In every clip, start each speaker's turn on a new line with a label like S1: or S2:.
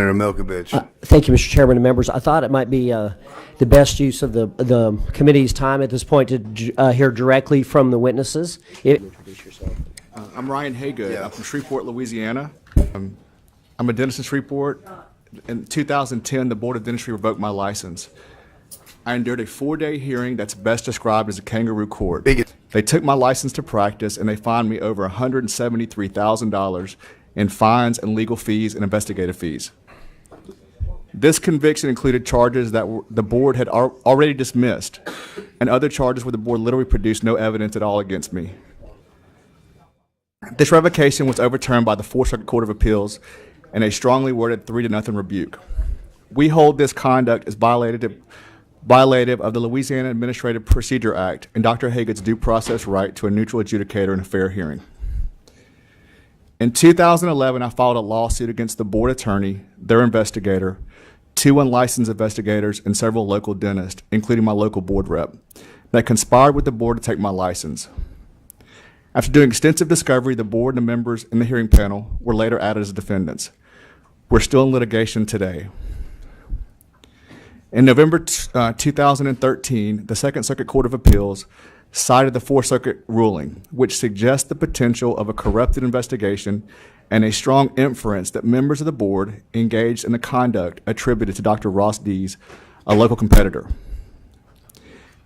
S1: Thank you, Mr. Chairman and members. I thought it might be the best use of the committee's time at this point to hear directly from the witnesses. Introduce yourself.
S2: I'm Ryan Hager. Yeah. I'm from Shreveport, Louisiana. I'm a dentist in Shreveport. In 2010, the Board of Dentistry revoked my license. I endured a 4-day hearing that's best described as a kangaroo court. They took my license to practice, and they fined me over $173,000 in fines and legal fees and investigative fees. This conviction included charges that the board had already dismissed, and other charges where the board literally produced no evidence at all against me. This revocation was overturned by the Fourth Circuit Court of Appeals in a strongly worded 3-0 rebuke. We hold this conduct as violative of the Louisiana Administrative Procedure Act and Dr. Hager's due process right to a neutral adjudicator in a fair hearing. In 2011, I filed a lawsuit against the board attorney, their investigator, 2 unlicensed investigators, and several local dentists, including my local board rep, that conspired with the board to take my license. After doing extensive discovery, the board and the members in the hearing panel were later added as defendants. We're still in litigation today. In November 2013, the Second Circuit Court of Appeals cited the Fourth Circuit ruling, which suggests the potential of a corrupted investigation and a strong inference that members of the board engaged in the conduct attributed to Dr. Ross Dee, a local competitor.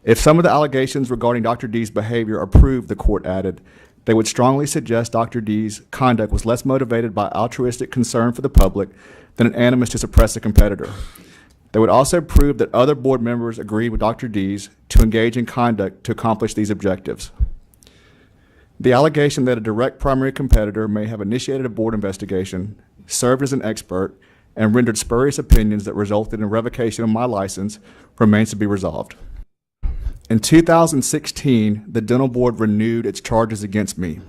S2: If some of the allegations regarding Dr. Dee's behavior are proved, the court added, they would strongly suggest Dr. Dee's conduct was less motivated by altruistic concern for the public than an animus to suppress a competitor. They would also prove that other board members agreed with Dr. Dee's to engage in conduct to accomplish these objectives. The allegation that a direct primary competitor may have initiated a board investigation, served as an expert, and rendered spurious opinions that resulted in revocation of my license remains to be resolved. In 2016, the dental board renewed its charges against me.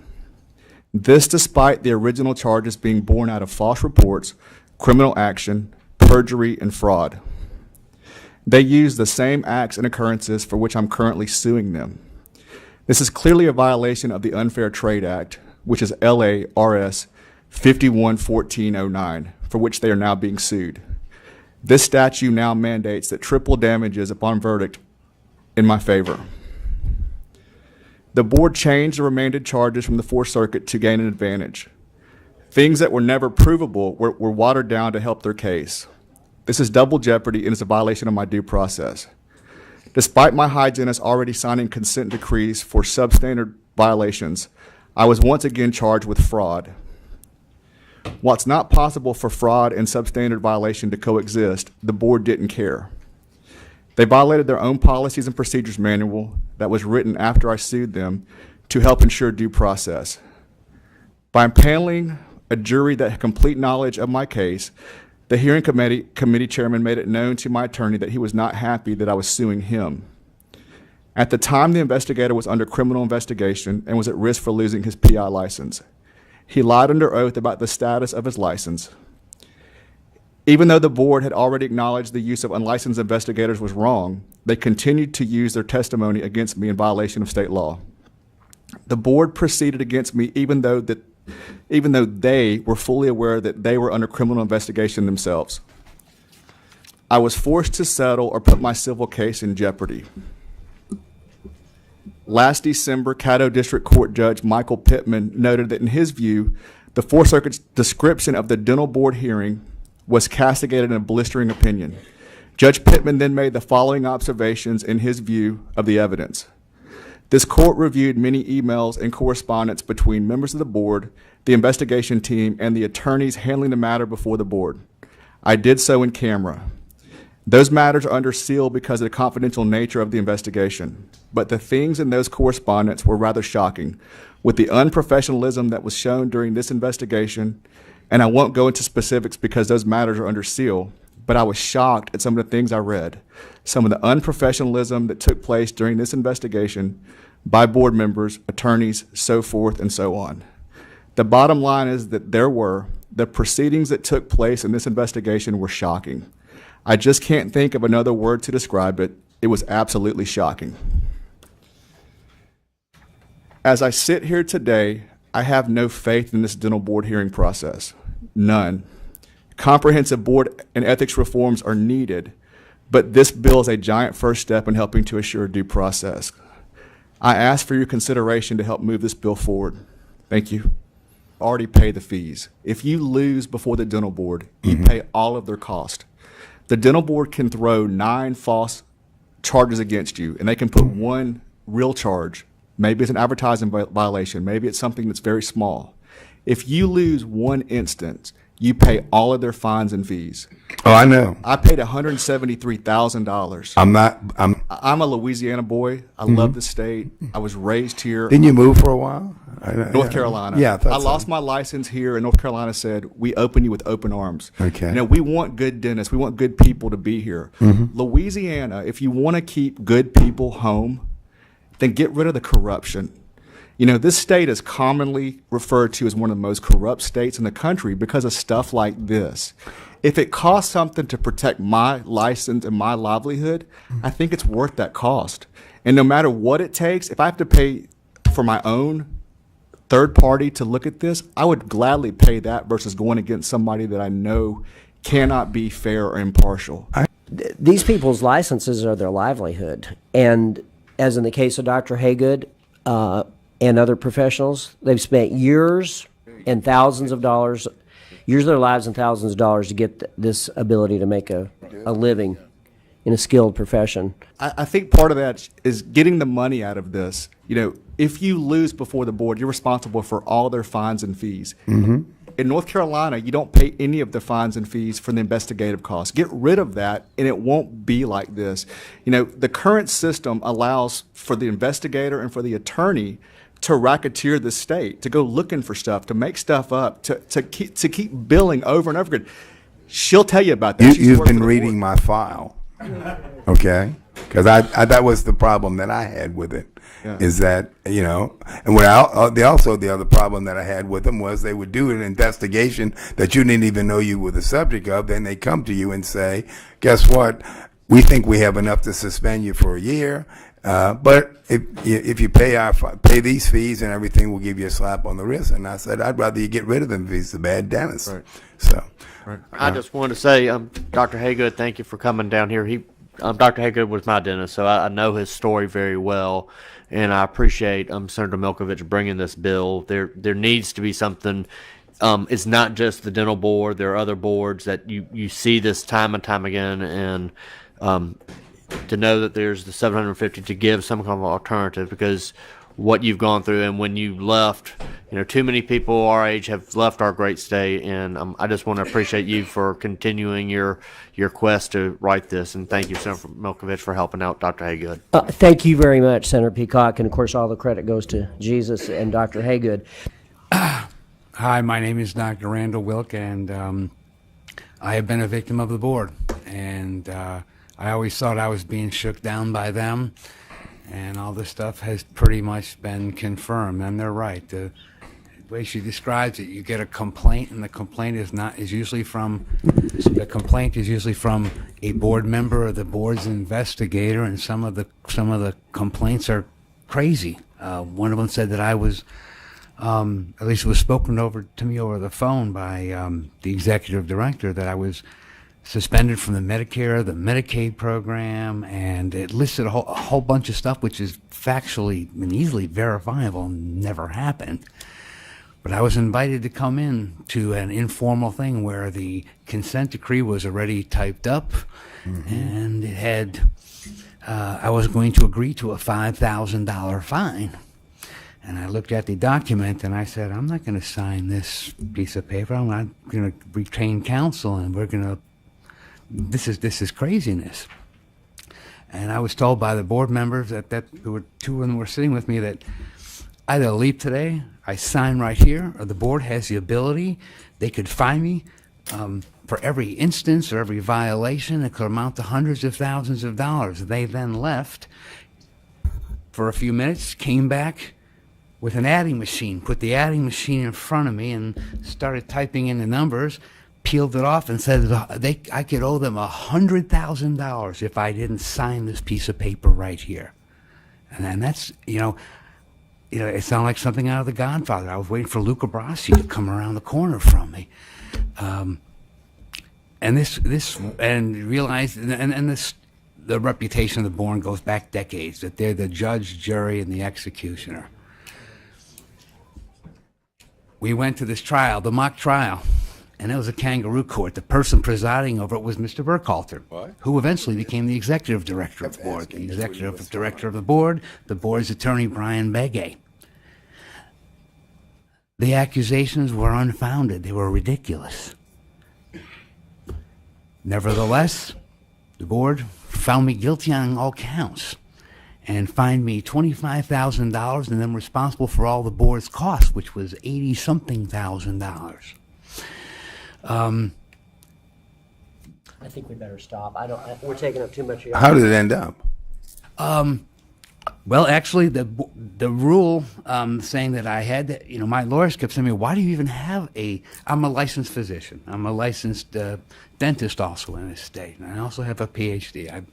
S2: This despite the original charges being born out of false reports, criminal action, perjury, and fraud. They used the same acts and occurrences for which I'm currently suing them. This is clearly a violation of the Unfair Trade Act, which is LA-RS 511409, for which they are now being sued. This statute now mandates that triple damages upon verdict in my favor. The board changed the remanded charges from the Fourth Circuit to gain an advantage. Things that were never provable were watered down to help their case. This is double jeopardy and is a violation of my due process. Despite my hygienist already signing consent decrees for substandard violations, I was once again charged with fraud. While it's not possible for fraud and substandard violation to coexist, the board didn't care. They violated their own policies and procedures manual that was written after I sued them to help ensure due process. By impaneling a jury that had complete knowledge of my case, the hearing committee chairman made it known to my attorney that he was not happy that I was suing him. At the time, the investigator was under criminal investigation and was at risk for losing his PI license. He lied under oath about the status of his license. Even though the board had already acknowledged the use of unlicensed investigators was wrong, they continued to use their testimony against me in violation of state law. The board proceeded against me even though they were fully aware that they were under criminal investigation themselves. I was forced to settle or put my civil case in jeopardy. Last December, Caddo District Court Judge Michael Pittman noted that in his view, the Fourth Circuit's description of the dental board hearing was castigated in a blistering opinion. Judge Pittman then made the following observations in his view of the evidence. This court reviewed many emails and correspondence between members of the board, the investigation team, and the attorneys handling the matter before the board. I did so in camera. Those matters are under seal because of the confidential nature of the investigation, but the things in those correspondence were rather shocking, with the unprofessionalism that was shown during this investigation, and I won't go into specifics because those matters are under seal, but I was shocked at some of the things I read, some of the unprofessionalism that took place during this investigation by board members, attorneys, so forth and so on. The bottom line is that the proceedings that took place in this investigation were shocking. I just can't think of another word to describe it. It was absolutely shocking. As I sit here today, I have no faith in this dental board hearing process, none. Comprehensive board and ethics reforms are needed, but this bill is a giant first step in helping to assure due process. I ask for your consideration to help move this bill forward. Thank you. Already pay the fees. If you lose before the dental board, you pay all of their cost. The dental board can throw 9 false charges against you, and they can put 1 real charge. Maybe it's an advertising violation. Maybe it's something that's very small. If you lose 1 instance, you pay all of their fines and fees.
S3: Oh, I know.
S2: I paid $173,000. I'm a Louisiana boy. I love the state. I was raised here.
S3: Didn't you move for a while?
S2: North Carolina.
S3: Yeah,
S2: I lost my license here, and North Carolina said, we open you with open arms.
S3: Okay.
S2: You know, we want good dentists. We want good people to be here. Louisiana, if you want to keep good people home, then get rid of the corruption. You know, this state is commonly referred to as one of the most corrupt states in the country because of stuff like this. If it costs something to protect my license and my livelihood, I think it's worth that cost. And no matter what it takes, if I have to pay for my own third party to look at this, I would gladly pay that versus going against somebody that I know cannot be fair or impartial.
S1: These people's licenses are their livelihood. And as in the case of Dr. Hager and other professionals, they've spent years and thousands of dollars, years of their lives and thousands of dollars to get this ability to make a living in a skilled profession.
S2: I think part of that is getting the money out of this. You know, if you lose before the board, you're responsible for all their fines and fees. In North Carolina, you don't pay any of the fines and fees for the investigative costs. Get rid of that, and it won't be like this. You know, the current system allows for the investigator and for the attorney to racketeer the state, to go looking for stuff, to make stuff up, to keep billing over and over again. She'll tell you about that.
S3: You've been reading my file, okay? Because that was the problem that I had with it.
S2: Yeah.
S3: Is that, you know, and the other problem that I had with them was they would do an investigation that you didn't even know you were the subject of. Then they come to you and say, guess what? We think we have enough to suspend you for a year. But if you pay these fees and everything, we'll give you a slap on the wrist. And I said, I'd rather you get rid of them if he's a bad dentist.
S2: Right.
S3: So,
S4: I just wanted to say, Dr. Hager, thank you for coming down here. Dr. Hager was my dentist, so I know his story very well, and I appreciate Senator Milkovich bringing this bill. There needs to be something. It's not just the dental board. There are other boards that you see this time and time again, and to know that there's the 750 to give some kind of alternative, because what you've gone through and when you left, you know, too many people our age have left our great state, and I just want to appreciate you for continuing your quest to write this, and thank you, Senator Milkovich, for helping out Dr. Haygood.
S1: Thank you very much, Senator Peacock, and of course all the credit goes to Jesus and Dr. Haygood.
S5: Hi, my name is Dr. Randall Wilk, and I have been a victim of the board, and I always thought I was being shook down by them, and all this stuff has pretty much been confirmed, and they're right. The way she describes it, you get a complaint, and the complaint is usually from a board member or the board's investigator, and some of the complaints are crazy. One of them said that I was, at least it was spoken over to me over the phone by the executive director, that I was suspended from the Medicare, the Medicaid program, and it listed a whole bunch of stuff which is factually and easily verifiable and never happened. But I was invited to come in to an informal thing where the consent decree was already typed up, and it had, I was going to agree to a $5,000 fine. And I looked at the document and I said, I'm not going to sign this piece of paper. I'm not going to retain counsel, and we're going to, this is craziness. And I was told by the board members that two of them were sitting with me that either leave today, I sign right here, or the board has the ability, they could fine me for every instance or every violation. It could amount to hundreds of thousands of dollars. They then left for a few minutes, came back with an adding machine, put the adding machine in front of me and started typing in the numbers, peeled it off and said I could owe them $100,000 if I didn't sign this piece of paper right here. And then that's, it sounded like something out of The Godfather. I was waiting for Luca Brasi to come around the corner from me. and realize, and this, the reputation of the board goes back decades, that they're the judge, jury, and the executioner. We went to this trial, the mock trial, and it was a kangaroo court. The person presiding over it was Mr. Burkhalter, who eventually became the executive director of the board. The executive director of the board's attorney, Brian Begay. The accusations were unfounded. They were ridiculous. Nevertheless, the board found me guilty on all counts and fined me $25,000 and then responsible for all the board's costs, which was $80-something thousand.
S1: I think we better stop. We're taking up too much of your
S3: How did it end up?
S5: Well, actually, the rule saying that I had to, my lawyers kept saying to me, why do you even have I'm a licensed physician. I'm a licensed dentist also in this state. And I also have a PhD. I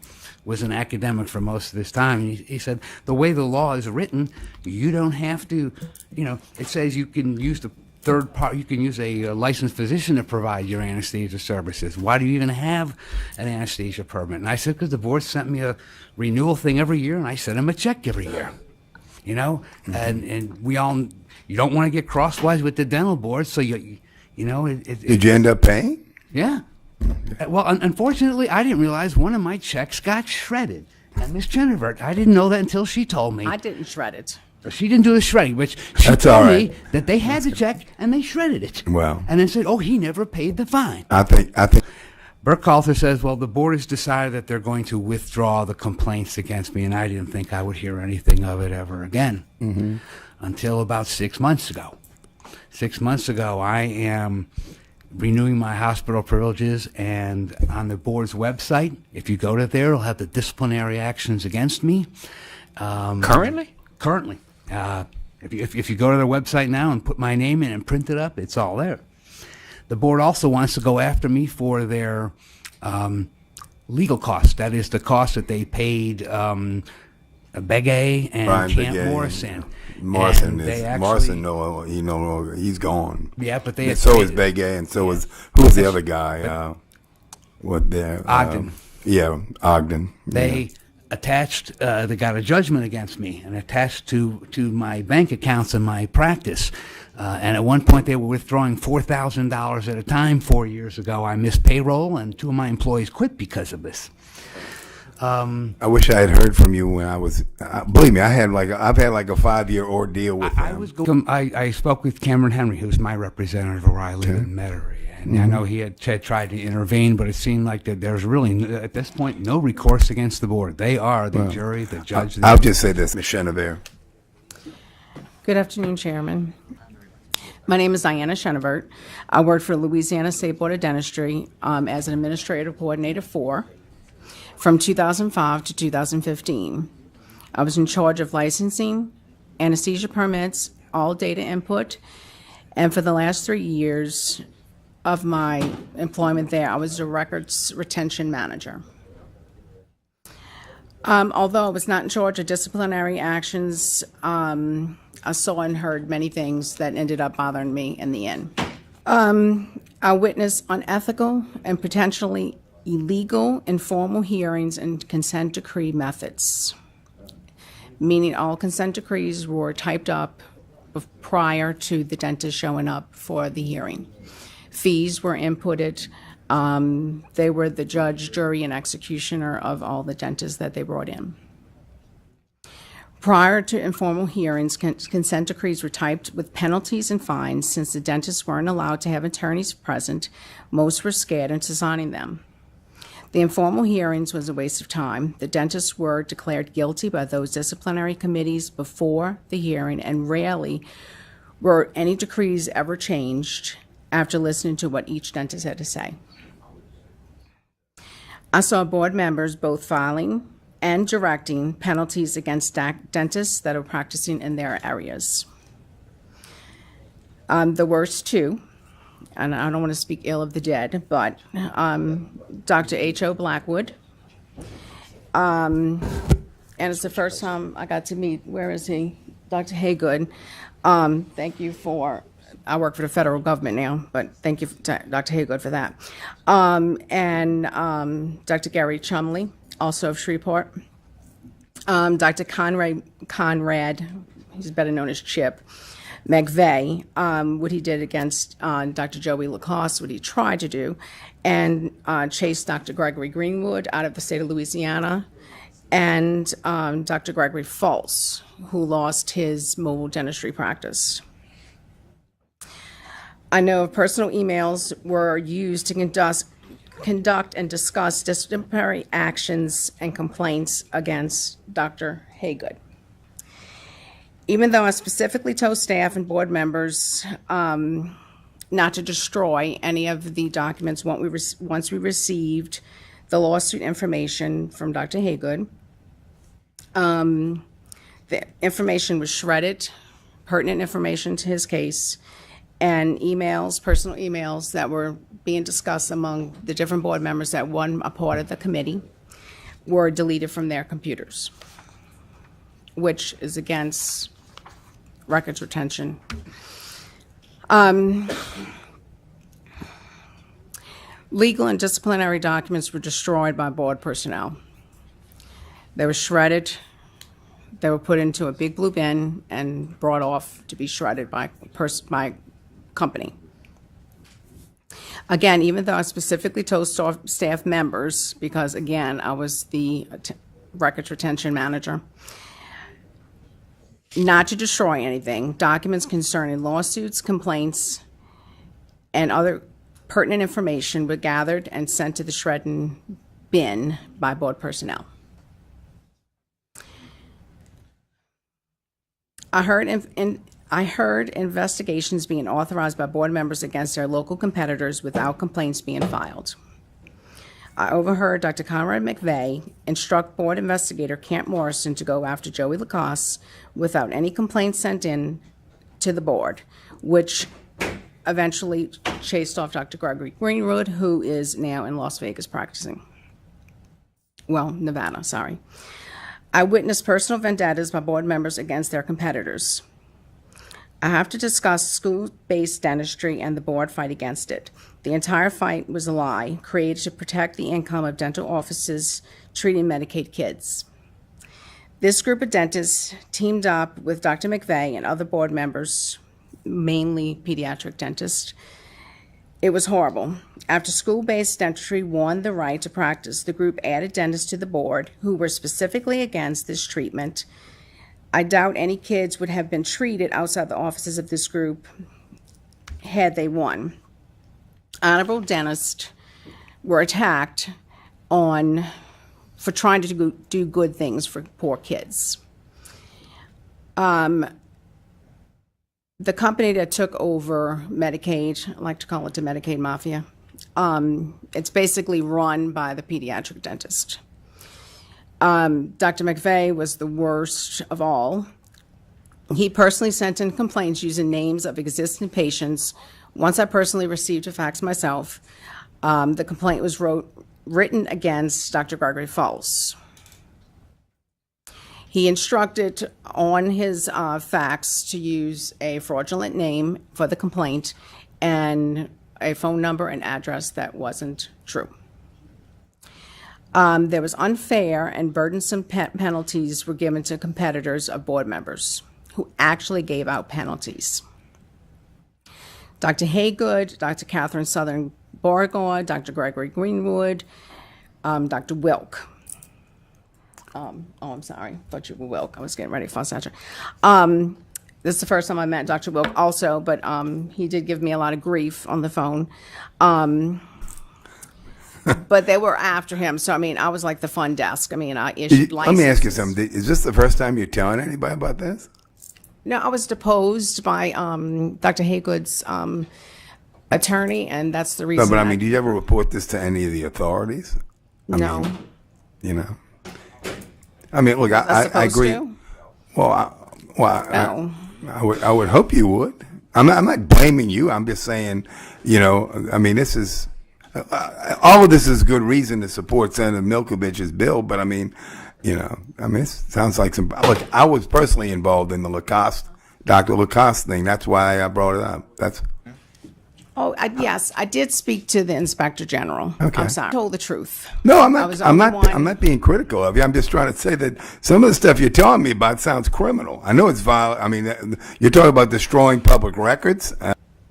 S5: was an academic for most of this time. And he said, the way the law is written, you don't have to, it says you can use the third part, you can use a licensed physician to provide your anesthesia services. Why do you even have an anesthesia permit? And I said, because the board sent me a renewal thing every year, and I sent them a check every year. And we all, you don't want to get crosswise with the dental board, so
S3: Did you end up paying?
S5: Yeah. Well, unfortunately, I didn't realize one of my checks got shredded. And Miss Chenevert, I didn't know that until she told me.
S6: I didn't shred it.
S5: She didn't do the shredding, which she
S3: That's
S5: told
S3: all
S5: me
S3: right.
S5: that they had the check and they shredded it.
S3: Well.
S5: And then said, oh, he never paid the fine.
S3: I think
S5: Burkhalter says, well, the board has decided that they're going to withdraw the complaints against me, and I didn't think I would hear anything of it ever again until about 6 months ago. 6 months ago, I am renewing my hospital privileges, and on the board's website, if you go to there, it'll have the disciplinary actions against me.
S4: Currently?
S5: Currently. If you go to their website now and put my name in and print it up, it's all there. The board also wants to go after me for their legal costs. That is the cost that they paid Begay and
S3: Brian
S5: Camp
S3: Begay.
S5: Morrison.
S3: Morrison
S5: And they
S3: is
S5: actually-
S3: Morrison. No, he's gone.
S5: Yeah, but they
S3: And so is Begay, and so is who was the other guy? What there?
S5: Ogden.
S3: Ogden.
S5: They attached, they got a judgment against me and attached to my bank accounts and my practice. And at one point they were withdrawing $4,000 at a time 4 years ago. I missed payroll and two of my employees quit because of this.
S3: I wish I had heard from you when I was. Believe me, I've had like a 5-year ordeal with them.
S5: I spoke with Cameron Henry, who's my representative where I live in Metairie. And I know he had tried to intervene, but it seemed like that there's really, at this point, no recourse against the board. They are the jury, the judge.
S3: I'll just say this, Ms. Chenevert.
S6: Good afternoon, Chairman. My name is Diana Chenevert. I worked for Louisiana State Board of Dentistry as an administrative coordinator from 2005 to 2015. I was in charge of licensing, anesthesia permits, all data input, and for the last 3 years of my employment there, I was the records retention manager. Although I was not in charge of disciplinary actions, I saw and heard many things that ended up bothering me in the end. I witnessed unethical and potentially illegal informal hearings and consent decree methods, meaning all consent decrees were typed up prior to the dentist showing up for the hearing. Fees were inputted. They were the judge, jury, and executioner of all the dentists that they brought in. Prior to informal hearings, consent decrees were typed with penalties and fines. Since the dentists weren't allowed to have attorneys present, most were scared into signing them. The informal hearings was a waste of time. The dentists were declared guilty by those disciplinary committees before the hearing, and rarely were any decrees ever changed after listening to what each dentist had to say. I saw board members both filing and directing penalties against dentists that are practicing in their areas. The worst two, and I don't want to speak ill of the dead, but Dr. H.O. Blackwood, and it's the first time I got to meet, where is he? Dr. Hager. Thank you for I work for the federal government now, but thank you, to Dr. Haygood, for that. Dr. Gary Chumley, also of Shreveport. Dr. Conrad, he's better known as Chip McVeigh, what he did against Dr. Joey Lacoste, what he tried to do, and chased Dr. Gregory Greenwood out of the state of Louisiana, and Dr. Gregory False, who lost his mobile dentistry practice. I know personal emails were used to conduct and discuss disciplinary actions and complaints against Dr. Haygood. Even though I specifically told staff and board members not to destroy any of the documents once we received the lawsuit information from Dr. Haygood, the information was shredded, pertinent information to his case, and emails, personal emails that were being discussed among the different board members that were a part of the committee were deleted from their computers, which is against records retention. Legal and disciplinary documents were destroyed by board personnel. They were shredded. They were put into a big blue bin and brought off to be shredded by company. Again, even though I specifically told staff members, because again, I was the records retention manager, not to destroy anything, documents concerning lawsuits, complaints, and other pertinent information were gathered and sent to the shredding bin by board personnel. I heard investigations being authorized by board members against their local competitors without complaints being filed. I overheard Dr. Conrad McVeigh instruct board investigator Camp Morrison to go after Joey Lacoste without any complaints sent in to the board, which eventually chased off Dr. Gregory Greenwood, who is now in Las Vegas practicing. Well, Nevada, sorry. I witnessed personal vendettas by board members against their competitors. I have to discuss school-based dentistry and the board fight against it. The entire fight was a lie, created to protect the income of dental offices treating Medicaid kids. This group of dentists teamed up with Dr. McVeigh and other board members, mainly pediatric dentists. It was horrible. After school-based dentistry won the right to practice, the group added dentists to the board who were specifically against this treatment. I doubt any kids would have been treated outside the offices of this group had they won. Honorable dentists were attacked for trying to do good things for poor kids. The company that took over Medicaid, I like to call it the Medicaid Mafia, it's basically run by the pediatric dentist. Dr. McVeigh was the worst of all. He personally sent in complaints using names of existing patients. Once I personally received a fax myself, the complaint was written against Dr. Gregory False. He instructed on his fax to use a fraudulent name for the complaint and a phone number and address that wasn't true. There was unfair and burdensome penalties were given to competitors of board members who actually gave out penalties. Dr. Haygood, Dr. Catherine Southern Beauregard, Dr. Gregory Greenwood, Dr. Wilk. I'm sorry. Thought you were Wilk. I was getting ready for satire. This is the first time I met Dr. Wilk also, but he did give me a lot of grief on the phone. But they were after him, so I mean, I was like the fun desk. I mean, I issued licenses.
S3: Let me ask you something. Is this the first time you're telling anybody about this?
S6: No, I was deposed by Dr. Haygood's attorney, and that's the reason.
S3: No, but I mean, did you ever report this to any of the authorities?
S6: No.
S3: You know. I mean, look, I agree.
S6: To?
S3: Well,
S6: No.
S3: I would hope you would. I'm not blaming you. I'm just saying, you know, I mean, this is all of this is good reason to support Senator Milkovich's bill, but I mean, you know, I mean, it sounds like some. Look, I was personally involved in the Lacoste Dr. Lacoste thing. That's why I brought it up. That's
S6: Yes, I did speak to the Inspector General.
S3: Okay.
S6: I'm sorry. I told the truth.
S3: no, I'm
S6: I
S3: not.
S6: was
S3: I'm
S6: only
S3: not.
S6: one-
S3: I'm not being critical of you. I'm just trying to say that some of the stuff you're telling me about sounds criminal. I know it's violent. I mean, you're talking about destroying public records.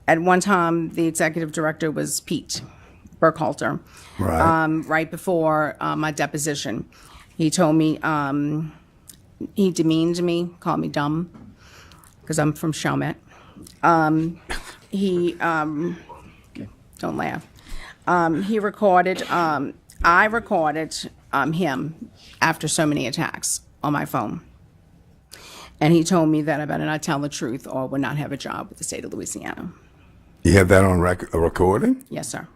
S6: At one time, the executive director was Pete Burkhalter.
S3: Right.
S6: Right before my deposition, he told me he demeaned me, called me dumb, because I'm from Chenevert. He don't laugh. He recorded. I recorded him after so many attacks on my phone, and he told me that I better not tell the truth or would not have a job with the state of Louisiana.
S3: You have that on record, a recording?
S6: Yes, sir.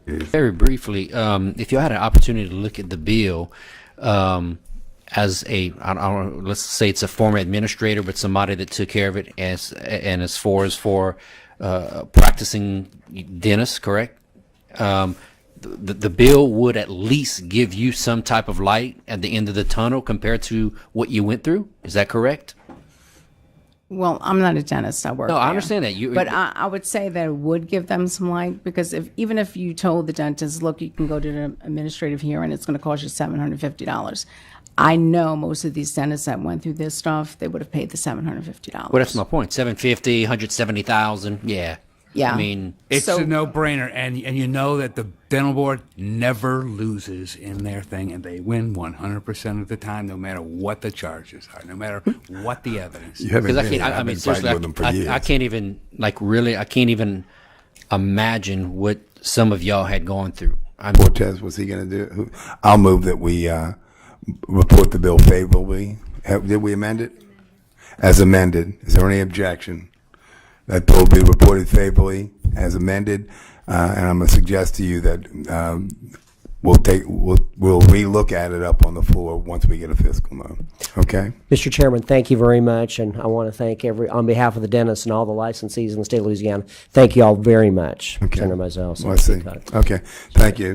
S7: Very briefly, if you had an opportunity to look at the bill as I don't know, let's say it's a former administrator, but somebody that took care of it as far as for practicing dentists, correct? The bill would at least give you some type of light at the end of the tunnel compared to what you went through. Is that correct?
S6: Well, I'm not a dentist. I work.
S7: No, I
S6: there.
S7: understand that.
S6: But I would say that it would give them some light, because even if you told the dentist, look, you can go to the administrative hearing, it's going to cost you $750. I know most of these dentists that went through this stuff, they would have paid the $750.
S7: Well, that's my point. 750, 170,000. Yeah.
S6: Yeah.
S7: I mean,
S5: It's
S6: So-
S5: a no-brainer, and you know that the dental board never loses in their thing, and they win 100% of the time, no matter what the charges are, no matter what the evidence.
S3: You haven't
S7: because I
S3: been
S7: can't.
S3: here.
S7: I
S3: I've
S7: mean,
S3: been fighting
S7: seriously,
S3: with them for years.
S7: I can't even I can't even imagine what some of y'all had gone through. I mean,
S3: Cortez, what's he going to do? I'll move that we report the bill favorably. Did we amend it? As amended. Is there any objection? That bill be reported favorably as amended, and I'm going to suggest to you that we'll relook at it up on the floor once we get a fiscal note. Okay.
S1: Mr. Chairman, thank you very much, and I want to thank on behalf of the dentists and all the licensees in the state of Louisiana, thank you all very much.
S3: Okay.
S1: Senator Mizell.
S3: Well, I see. Okay. Thank you.